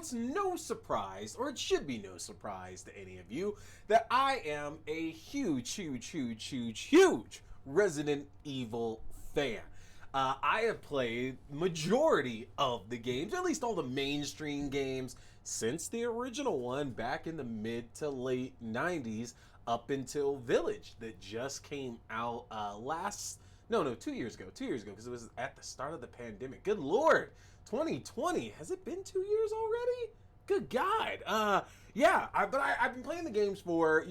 it's no surprise, or it should be no surprise to any of you, that I am a huge Resident Evil fan. I have played majority of the games, at least all the mainstream games, since the original one back in the mid to late 90s up until Village that just came out 2 years ago, because it was at the start of the pandemic. Good Lord, 2020, has it been 2 years already? Good God. I've been playing the games for,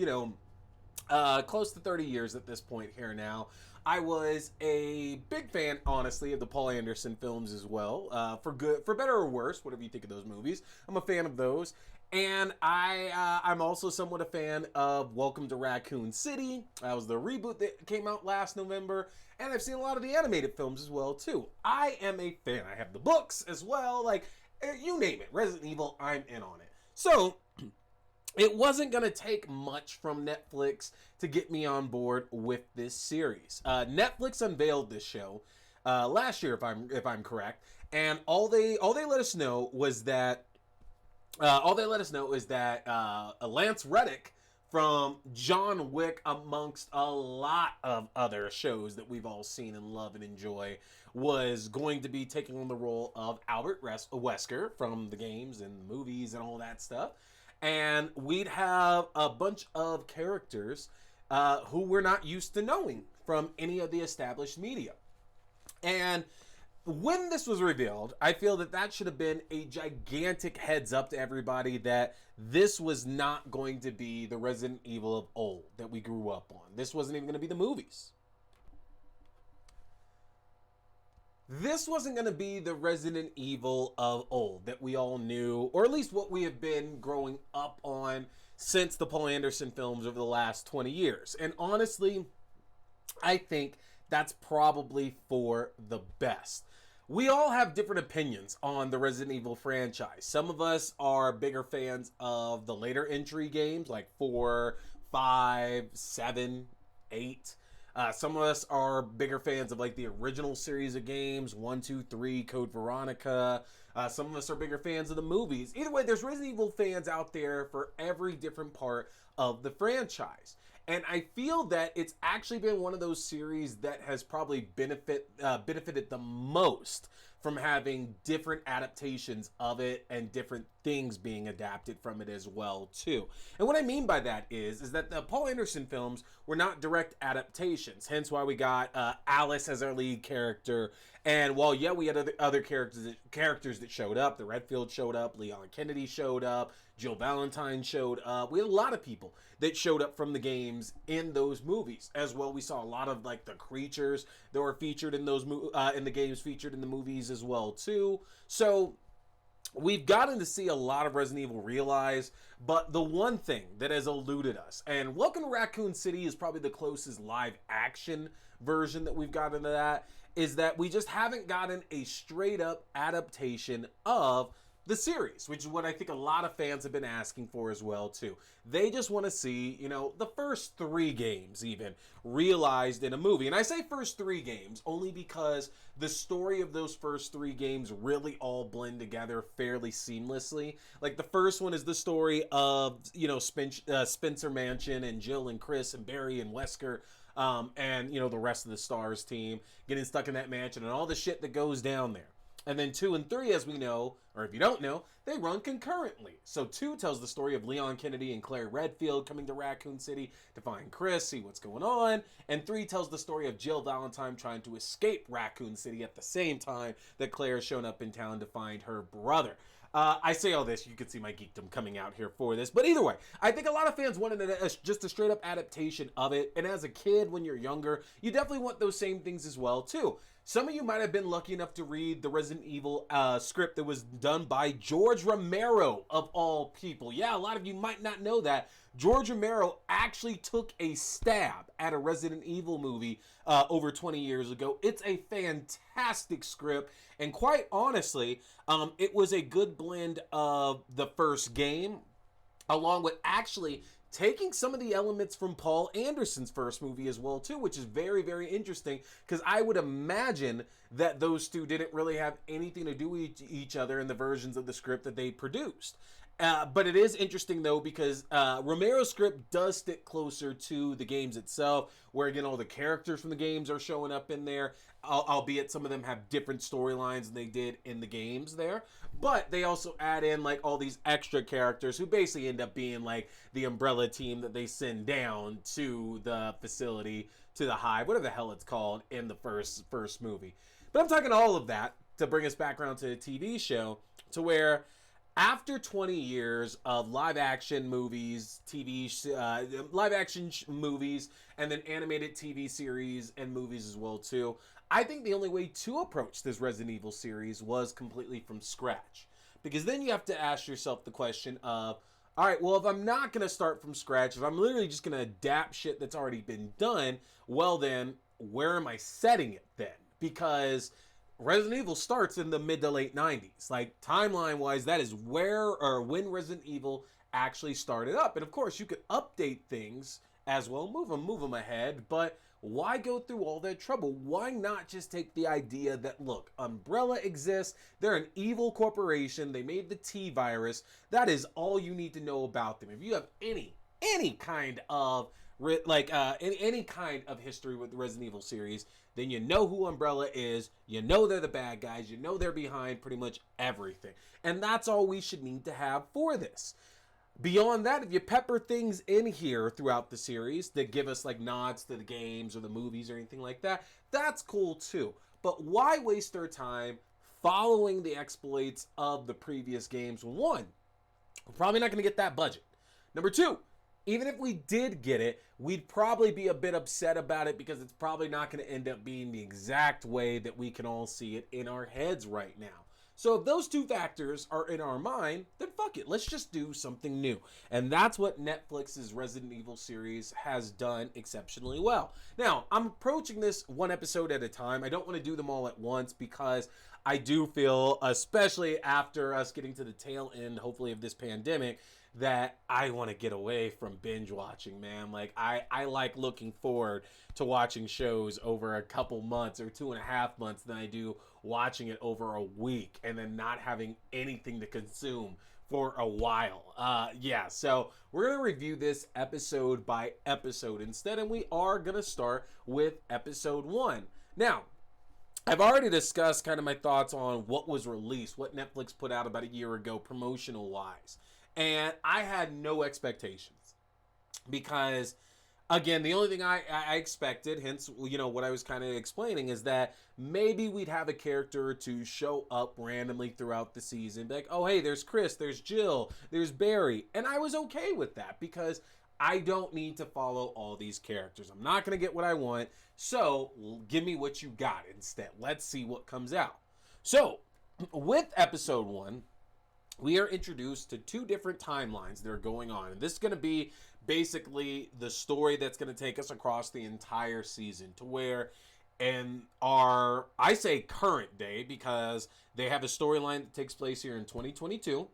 close to 30 years at this point here now. I was a big fan, honestly, of the Paul Anderson films as well. For better or worse, whatever you think of those movies. I'm a fan of those. And I'm also somewhat a fan of Welcome to Raccoon City. That was the reboot that came out last November. And I've seen a lot of the animated films as well, too. I am a fan. I have the books as well. Like, you name it. Resident Evil, I'm in on it. So it wasn't going to take much from Netflix to get me on board with this series. Netflix unveiled this show last year, if I'm correct, and all they let us know was that Lance Reddick from John Wick, amongst a lot of other shows that we've all seen and love and enjoy, was going to be taking on the role of Albert Wesker from the games and the movies and all that stuff. And we'd have a bunch of characters who we're not used to knowing from any of the established media. And when this was revealed, I feel that should have been a gigantic heads up to everybody that this was not going to be the Resident Evil of old that we grew up on. This wasn't even going to be the movies. This wasn't going to be the Resident Evil of old that we all knew, or at least what we have been growing up on since the Paul Anderson films over the last 20 years. And honestly, I think that's probably for the best. We all have different opinions on the Resident Evil franchise. Some of us are bigger fans of the later entry games, like 4, 5, 7, 8. Some of us are bigger fans of like the original series of games, 1, 2, 3, Code Veronica. Some of us are bigger fans of the movies. Either way, there's Resident Evil fans out there for every different part of the franchise. And I feel that it's actually been one of those series that has probably benefited the most from having different adaptations of it and different things being adapted from it as well, too. And what I mean by that is that the Paul Anderson films were not direct adaptations, hence why we got Alice as our lead character. And while, yeah, we had other characters that showed up, the Redfield showed up, Leon Kennedy showed up, Jill Valentine showed up. We had a lot of people that showed up from the games in those movies. As well, we saw a lot of like the creatures that were featured in those in the games, featured in the movies as well too. So we've gotten to see a lot of Resident Evil Realize, but the one thing that has eluded us, and Welcome to Raccoon City is probably the closest live action version that we've gotten to that, is that we just haven't gotten a straight up adaptation of the series, which is what I think a lot of fans have been asking for as well too. They just want to see, the first 3 games even realized in a movie. And I say first 3 games only because the story of those first 3 games really all blend together fairly seamlessly. Like the first one is the story of, Spencer Mansion and Jill and Chris and Barry and Wesker, and the rest of the STARS team getting stuck in that mansion and all the shit that goes down there. And then 2 and 3, as we know, or if you don't know, they run concurrently. So 2 tells the story of Leon Kennedy and Claire Redfield coming to Raccoon City to find Chris, see what's going on. And 3 tells the story of Jill Valentine trying to escape Raccoon City at the same time that Claire has shown up in town to find her brother. I say all this, you can see my geekdom coming out here for this. But either way, I think a lot of fans wanted just a straight up adaptation of it. And as a kid, when you're younger, you definitely want those same things as well, too. Some of you might have been lucky enough to read the Resident Evil script that was done by George Romero, of all people. Yeah, a lot of you might not know that. George Romero actually took a stab at a Resident Evil movie over 20 years ago. It's a fantastic script, and quite honestly, it was a good blend of the first game, along with actually taking some of the elements from Paul Anderson's first movie as well too, which is very, very interesting, because I would imagine that those two didn't really have anything to do with each other in the versions of the script that they produced. But it is interesting though, because Romero's script does stick closer to the games itself, where again all the characters from the games are showing up in there, albeit some of them have different storylines than they did in the games there. But they also add in like all these extra characters who basically end up being like the umbrella team that they send down to the facility, to the hive, whatever the hell it's called in the first movie. But I'm talking all of that to bring us back around to the TV show, to where after 20 years of live action movies, movies, and then animated TV series and movies as well too, I think the only way to approach this Resident Evil series was completely from scratch. Because then you have to ask yourself the question of, all right, well, if I'm not going to start from scratch, if I'm literally just going to adapt shit that's already been done, well then, where am I setting it then? Because Resident Evil starts in the mid to late 90s. Like, timeline-wise, that is where or when Resident Evil actually started up. And of course, you could update things as well, move them ahead, but why go through all that trouble? Why not just take the idea that, look, Umbrella exists, they're an evil corporation, they made the T-virus, that is all you need to know about them. If you have any kind of any kind of history with the Resident Evil series, then you know who Umbrella is, you know they're the bad guys, you know they're behind pretty much everything. And that's all we should need to have for this. Beyond that, if you pepper things in here throughout the series that give us like nods to the games or the movies or anything like that, that's cool too. But why waste our time following the exploits of the previous games? One, we're probably not going to get that budget. Number two, even if we did get it, we'd probably be a bit upset about it because it's probably not going to end up being the exact way that we can all see it in our heads right now. So if those two factors are in our mind, then fuck it, let's just do something new. And that's what Netflix's Resident Evil series has done exceptionally well. Now, I'm approaching this one episode at a time. I don't want to do them all at once because I do feel, especially after us getting to the tail end, hopefully, of this pandemic, that I want to get away from binge watching, man. Like, I like looking forward to watching shows over a couple months or 2.5 months than I do watching it over a week and then not having anything to consume for a while. So we're going to review this episode by episode instead, and we are going to start with episode 1. Now, I've already discussed kind of my thoughts on what was released, what Netflix put out about a year ago promotional-wise. And I had no expectations because, again, the only thing I expected, hence, you know, what I was kind of explaining, is that maybe we'd have a character to show up randomly throughout the season. Be like, oh, hey, there's Chris, there's Jill, there's Barry. And I was okay with that because I don't need to follow all these characters. I'm not going to get what I want. So give me what you got instead. Let's see what comes out. So with episode 1, we are introduced to 2 different timelines that are going on. And this is going to be basically the story that's going to take us across the entire season, to where in our, I say current day, because they have a storyline that takes place here in 2022.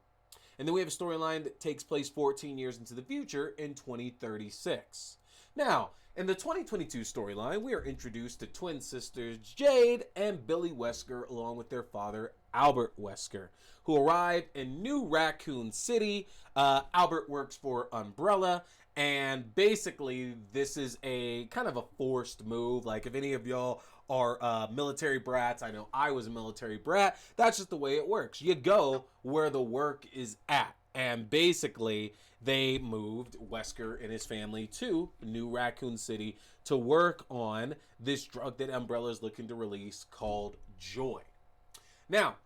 And then we have a storyline that takes place 14 years into the future in 2036. Now, in the 2022 storyline, we are introduced to twin sisters Jade and Billy Wesker, along with their father, Albert Wesker, who arrive in New Raccoon City. Albert works for Umbrella, and basically this is a kind of a forced move. Like, if any of y'all are military brats, I know I was a military brat, that's just the way it works. You go where the work is at. And basically, they moved Wesker and his family to New Raccoon City to work on this drug that Umbrella is looking to release called Joy. Now,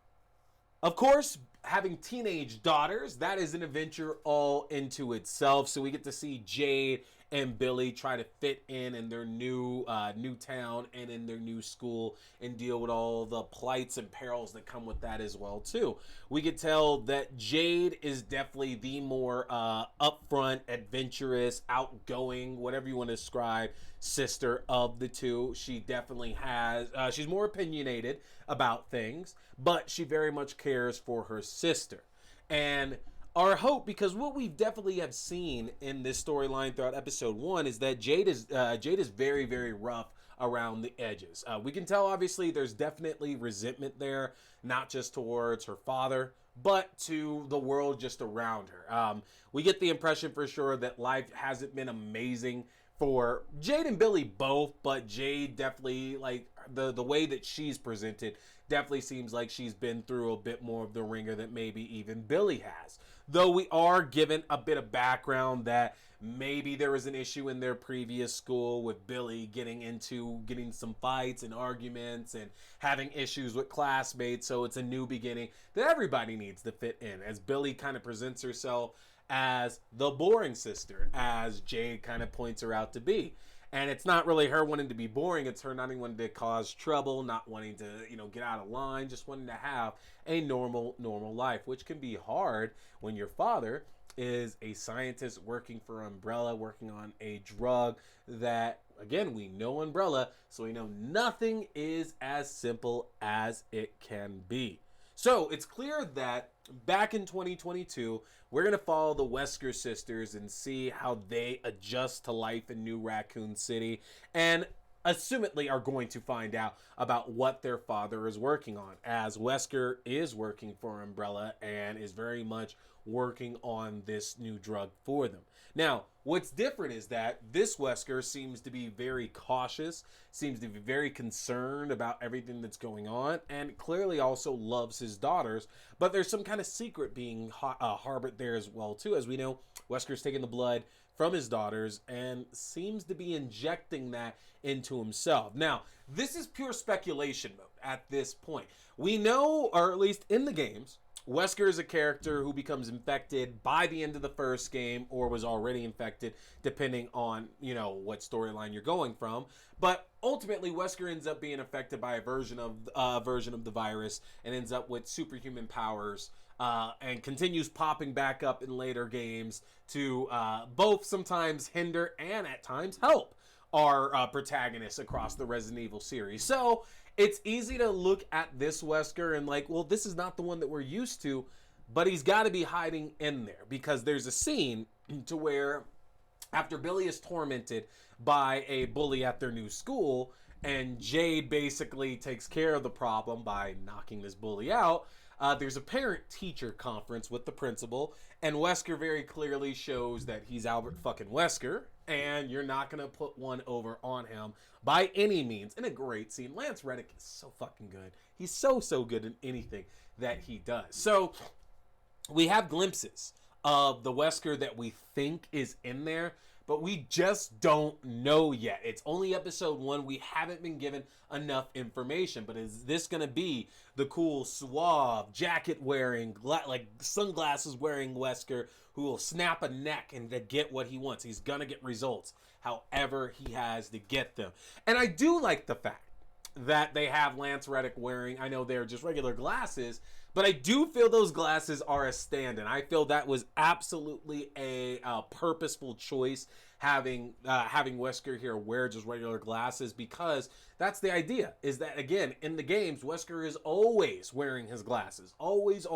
of course, having teenage daughters, that is an adventure all into itself. So we get to see Jade and Billy try to fit in their new town and in their new school and deal with all the plights and perils that come with that as well too. We could tell that Jade is definitely the more upfront, adventurous, outgoing, whatever you want to describe, sister of the two. She definitely has, she's more opinionated about things, but she very much cares for her sister. And our hope, because what we definitely have seen in this storyline throughout episode 1 is that Jade is very, very rough around the edges. We can tell, obviously, there's definitely resentment there, not just towards her father, but to the world just around her. We get the impression for sure that life hasn't been amazing for Jade and Billy both, but Jade definitely, like, the way that she's presented definitely seems like she's been through a bit more of the ringer that maybe even Billy has. Though we are given a bit of background that maybe there was an issue in their previous school with Billy getting some fights and arguments and having issues with classmates, so it's a new beginning that everybody needs to fit in, as Billy kind of presents herself as the boring sister, as Jade kind of points her out to be. And it's not really her wanting to be boring, it's her not wanting to cause trouble, not wanting to, get out of line, just wanting to have a normal life, which can be hard when your father is a scientist working for Umbrella, working on a drug that, again, we know Umbrella, so we know nothing is as simple as it can be. So it's clear that back in 2022, we're going to follow the Wesker sisters and see how they adjust to life in New Raccoon City, and assumedly are going to find out about what their father is working on, as Wesker is working for Umbrella and is very much working on this new drug for them. Now, what's different is that this Wesker seems to be very cautious, seems to be very concerned about everything that's going on, and clearly also loves his daughters, but there's some kind of secret being harbored there as well, too. As we know, Wesker's taking the blood from his daughters and seems to be injecting that into himself. Now, this is pure speculation mode at this point. We know, or at least in the games, Wesker is a character who becomes infected by the end of the first game, or was already infected, depending on, what storyline you're going from. But ultimately, Wesker ends up being affected by a version of the virus and ends up with superhuman powers, and continues popping back up in later games to both sometimes hinder and at times help our protagonists across the Resident Evil series. So it's easy to look at this Wesker and like, well, this is not the one that we're used to, but he's got to be hiding in there, because there's a scene to where after Billy is tormented by a bully at their new school, and Jade basically takes care of the problem by knocking this bully out, there's a parent-teacher conference with the principal, and Wesker very clearly shows that he's Albert fucking Wesker, and you're not going to put one over on him by any means. In a great scene. Lance Reddick is so fucking good. He's so good in anything that he does. So we have glimpses of the Wesker that we think is in there, but we just don't know yet. It's only episode 1. We haven't been given enough information, but is this going to be the cool, suave, jacket-wearing, like sunglasses-wearing Wesker who will snap a neck and to get what he wants? He's going to get results however he has to get them. And I do like the fact that they have Lance Reddick wearing, I know they're just regular glasses, but I do feel those glasses are a stand-in. I feel that was absolutely a purposeful choice, having Wesker here wear just regular glasses, because that's the idea, is that, again, in the games, Wesker is always wearing his glasses. Always.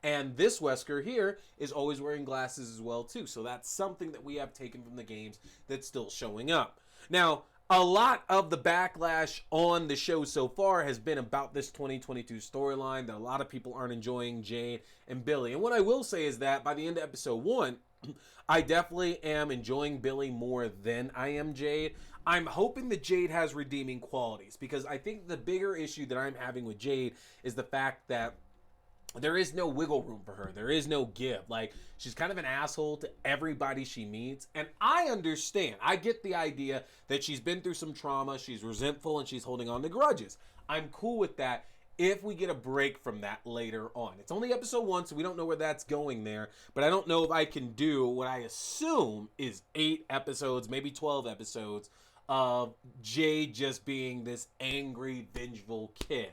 And this Wesker here is always wearing glasses as well, too. So that's something that we have taken from the games that's still showing up. Now, a lot of the backlash on the show so far has been about this 2022 storyline, that a lot of people aren't enjoying Jade and Billy. And what I will say is that by the end of episode 1, I definitely am enjoying Billy more than I am Jade. I'm hoping that Jade has redeeming qualities, because I think the bigger issue that I'm having with Jade is the fact that there is no wiggle room for her. There is no give. Like, she's kind of an asshole to everybody she meets. And I understand. I get the idea that she's been through some trauma. She's resentful and she's holding on to grudges. I'm cool with that if we get a break from that later on. It's only episode 1, so we don't know where that's going there. But I don't know if I can do what I assume is 8 episodes, maybe 12 episodes of Jade just being this angry, vengeful kid.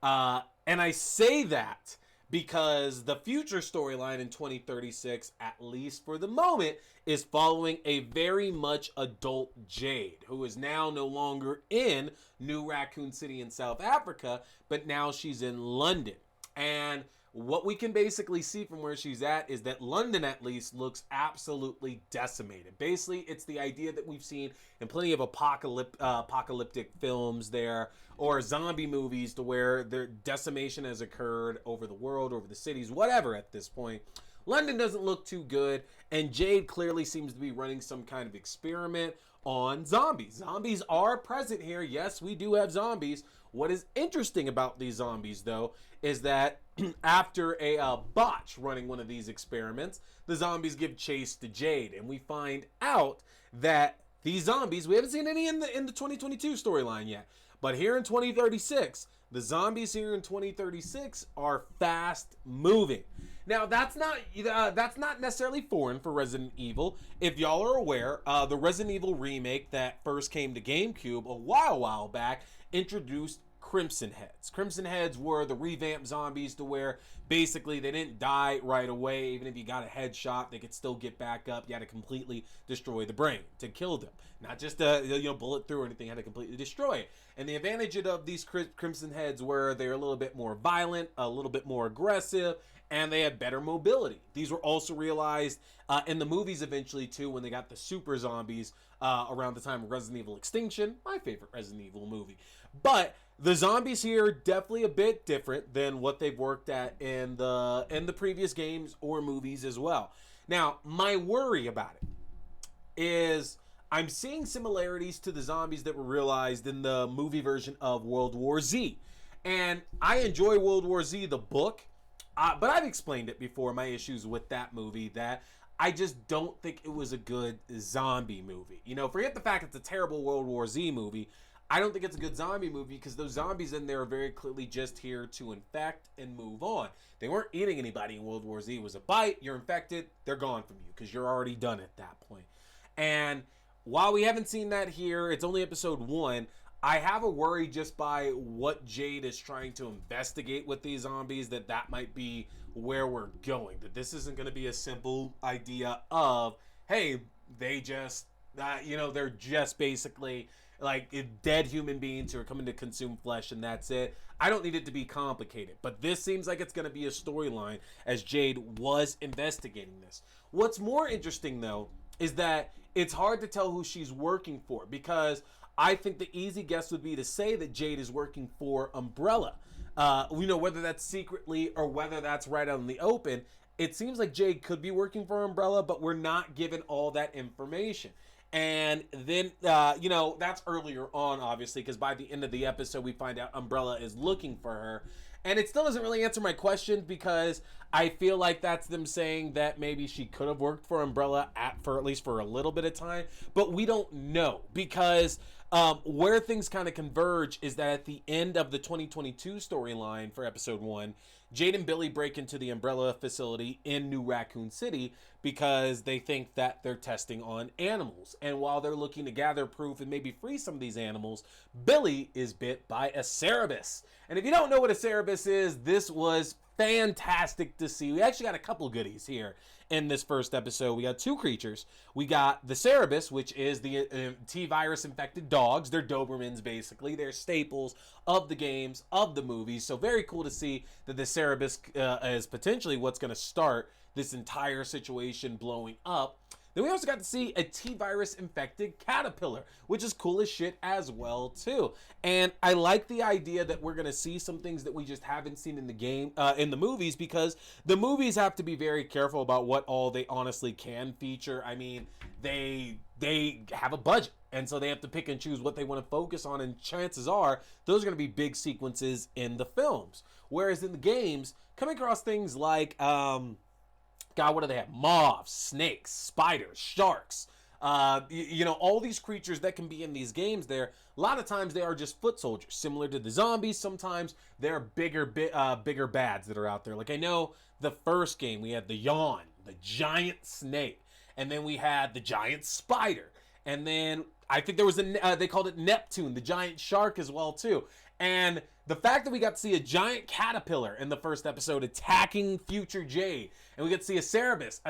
And I say that because the future storyline in 2036, at least for the moment, is following a very much adult Jade, who is now no longer in New Raccoon City in South Africa, but now she's in London. And what we can basically see from where she's at is that London, at least, looks absolutely decimated. Basically, it's the idea that we've seen in plenty of apocalyptic films there, or zombie movies, to where their decimation has occurred over the world, over the cities, whatever at this point. London doesn't look too good, and Jade clearly seems to be running some kind of experiment on zombies. Zombies are present here. Yes, we do have zombies. What is interesting about these zombies, though, is that after a botch running one of these experiments, the zombies give chase to Jade, and we find out that these zombies, we haven't seen any in the 2022 storyline yet, but here in 2036, the zombies here in 2036 are fast moving. Now, that's not necessarily foreign for Resident Evil. If y'all are aware, the Resident Evil remake that first came to GameCube a while back introduced Crimson Heads. Crimson Heads were the revamped zombies, to where basically they didn't die right away. Even if you got a headshot, they could still get back up. You had to completely destroy the brain to kill them. Not just bullet through or anything, you had to completely destroy it. And the advantage of these Crimson Heads were they're a little bit more violent, a little bit more aggressive, and they had better mobility. These were also realized in the movies eventually too, when they got the super zombies around the time of Resident Evil Extinction, my favorite Resident Evil movie. But the zombies here are definitely a bit different than what they've worked at in the previous games or movies as well. Now, my worry about it is I'm seeing similarities to the zombies that were realized in the movie version of World War Z. And I enjoy World War Z, the book, but I've explained it before, my issues with that movie, that I just don't think it was a good zombie movie. You know, forget the fact it's a terrible World War Z movie. I don't think it's a good zombie movie because those zombies in there are very clearly just here to infect and move on. They weren't eating anybody in World War Z. It was a bite, you're infected, they're gone from you because you're already done at that point. And while we haven't seen that here, it's only episode 1, I have a worry just by what Jade is trying to investigate with these zombies, that might be where we're going. That this isn't going to be a simple idea of, hey, they just, they're just basically like dead human beings who are coming to consume flesh and that's it. I don't need it to be complicated, but this seems like it's going to be a storyline as Jade was investigating this. What's more interesting, though, is that it's hard to tell who she's working for, because I think the easy guess would be to say that Jade is working for Umbrella. Whether that's secretly or whether that's right out in the open, it seems like Jade could be working for Umbrella, but we're not given all that information. And then, that's earlier on, obviously, because by the end of the episode, we find out Umbrella is looking for her. And it still doesn't really answer my question, because I feel like that's them saying that maybe she could have worked for Umbrella for at least for a little bit of time. But we don't know, because where things kind of converge is that at the end of the 2022 storyline for episode 1, Jade and Billy break into the Umbrella facility in New Raccoon City because they think that they're testing on animals. And while they're looking to gather proof and maybe free some of these animals, Billy is bit by a Cerebus. And if you don't know what a Cerebus is, this was fantastic to see. We actually got a couple goodies here in this first episode. We got 2 creatures. We got the Cerebus, which is the T-virus infected dogs. They're Dobermans, basically. They're staples of the games, of the movies. So very cool to see that the Cerebus is potentially what's going to start this entire situation blowing up. Then we also got to see a T-virus infected caterpillar, which is cool as shit as well too. And I like the idea that we're gonna see some things that we just haven't seen in the game, in the movies, because the movies have to be very careful about what all they honestly can feature. I mean, they have a budget, and so they have to pick and choose what they want to focus on, and chances are those are going to be big sequences in the films. Whereas in the games, coming across things like what do they have? Moths, snakes, spiders, sharks. All these creatures that can be in these games there, a lot of times they are just foot soldiers, similar to the zombies. Sometimes they're bigger bads that are out there. Like I know the first game, we had the Yawn, the giant snake. And then we had the giant spider. And then I think there was they called it Neptune, the giant shark as well too. And the fact that we got to see a giant caterpillar in the first episode attacking future Jade, and we get to see a Cerebus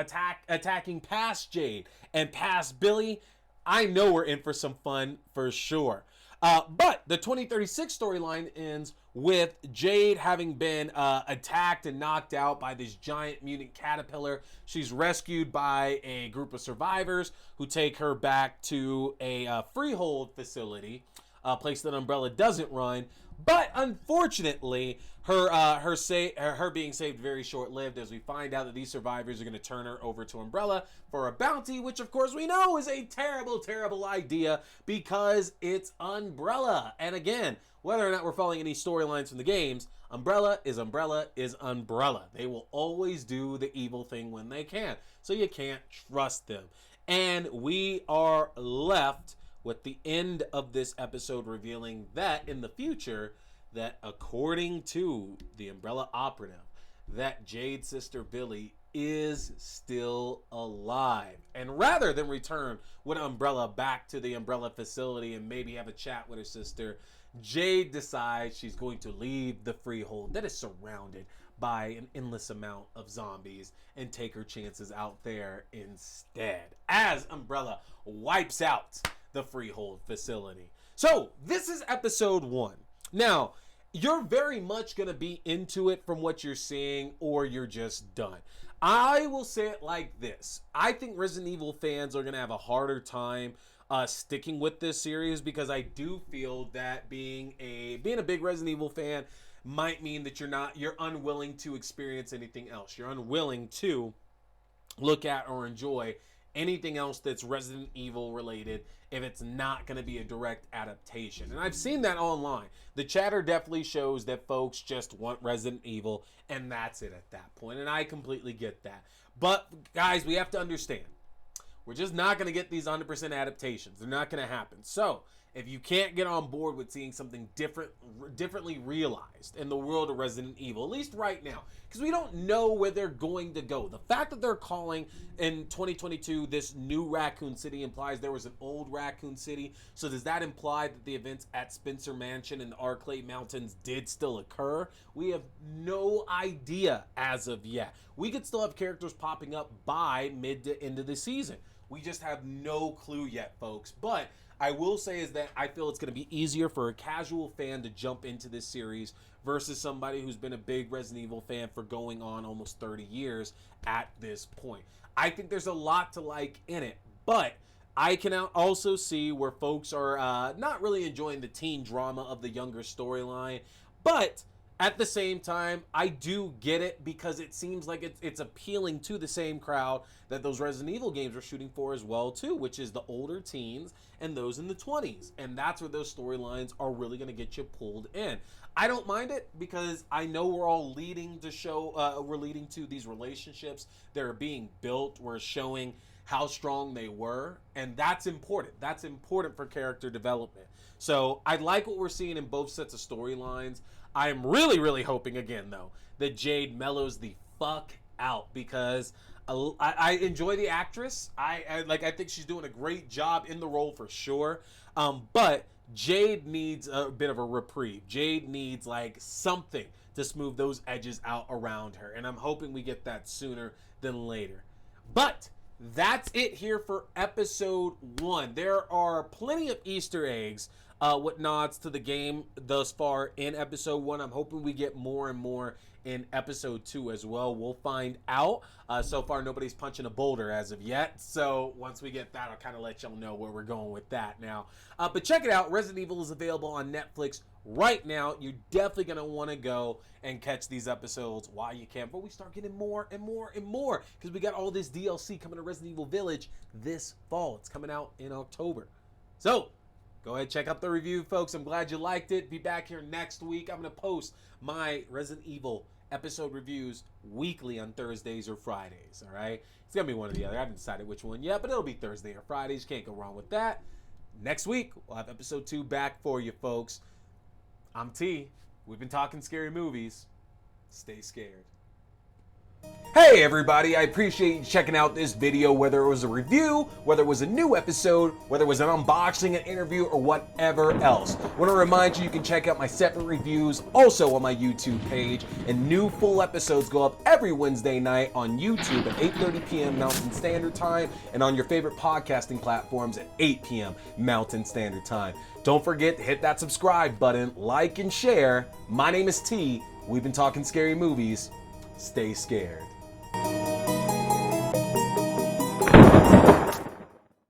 attacking past Jade and past Billy, I know we're in for some fun for sure. But the 2036 storyline ends with Jade having been attacked and knocked out by this giant mutant caterpillar. She's rescued by a group of survivors who take her back to a freehold facility, a place that Umbrella doesn't run. But unfortunately, her being saved very short-lived, as we find out that these survivors are going to turn her over to Umbrella for a bounty, which of course we know is a terrible, terrible idea because it's Umbrella. And again, whether or not we're following any storylines from the games, Umbrella is Umbrella is Umbrella. They will always do the evil thing when they can, so you can't trust them. And we are left with the end of this episode revealing that in the future, that according to the Umbrella operative, that Jade's sister Billy is still alive. And rather than return with Umbrella back to the Umbrella facility and maybe have a chat with her sister, Jade decides she's going to leave the freehold that is surrounded by an endless amount of zombies and take her chances out there instead, as Umbrella wipes out the freehold facility. So this is episode 1. Now, you're very much going to be into it from what you're seeing, or you're just done. I will say it like this. I think Resident Evil fans are going to have a harder time sticking with this series, because I do feel that being a big Resident Evil fan might mean that you're unwilling to experience anything else. You're unwilling to look at or enjoy anything else that's Resident Evil related if it's not going to be a direct adaptation. And I've seen that online. The chatter definitely shows that folks just want Resident Evil, and that's it at that point. And I completely get that. But guys, we have to understand, we're just not going to get these 100% adaptations. They're not going to happen. So if you can't get on board with seeing something differently realized in the world of Resident Evil, at least right now, because we don't know where they're going to go. The fact that they're calling in 2022 this new Raccoon City implies there was an old Raccoon City. So does that imply that the events at Spencer Mansion and the Arclay Mountains did still occur? We have no idea as of yet. We could still have characters popping up by mid to end of the season. We just have no clue yet, folks. But I will say is that I feel it's going to be easier for a casual fan to jump into this series versus somebody who's been a big Resident Evil fan for going on almost 30 years at this point. I think there's a lot to like in it, but I can also see where folks are not really enjoying the teen drama of the younger storyline, but at the same time, I do get it because it seems like it's appealing to the same crowd that those Resident Evil games are shooting for as well too, which is the older teens and those in the 20s. And that's where those storylines are really going to get you pulled in. I don't mind it because I know we're all leading to these relationships that are being built. We're showing how strong they were, and that's important. That's important for character development. So I like what we're seeing in both sets of storylines. I am really, really hoping again, though, that Jade mellows the fuck out, because I enjoy the actress. I think she's doing a great job in the role for sure. But Jade needs a bit of a reprieve. Jade needs like something to smooth those edges out around her, and I'm hoping we get that sooner than later. But that's it here for episode 1. There are plenty of Easter eggs with nods to the game thus far in episode 1. I'm hoping we get more and more in episode 2 as well. We'll find out. So far, nobody's punching a boulder as of yet. So once we get that, I'll kind of let y'all know where we're going with that now. But check it out. Resident Evil is available on Netflix right now. You're definitely going to want to go and catch these episodes while you can. But we start getting more and more and more, because we got all this DLC coming to Resident Evil Village this fall. It's coming out in October. So go ahead, check out the review, folks. I'm glad you liked it. Be back here next week. I'm going to post my Resident Evil episode reviews weekly on Thursdays or Fridays, all right? It's going to be one or the other. I haven't decided which one yet, but it'll be Thursday or Fridays. Can't go wrong with that. Next week, we'll have episode 2 back for you, folks. I'm T. We've been talking scary movies. Stay scared. Hey everybody, I appreciate you checking out this video, whether it was a review, whether it was a new episode, whether it was an unboxing, an interview, or whatever else. I want to remind you, you can check out my separate reviews also on my YouTube page, and new full episodes go up every Wednesday night on YouTube at 8:30 p.m. Mountain Standard Time, and on your favorite podcasting platforms at 8 p.m. Mountain Standard Time. Don't forget to hit that subscribe button, like and share. My name is T. We've been talking scary movies. Stay scared.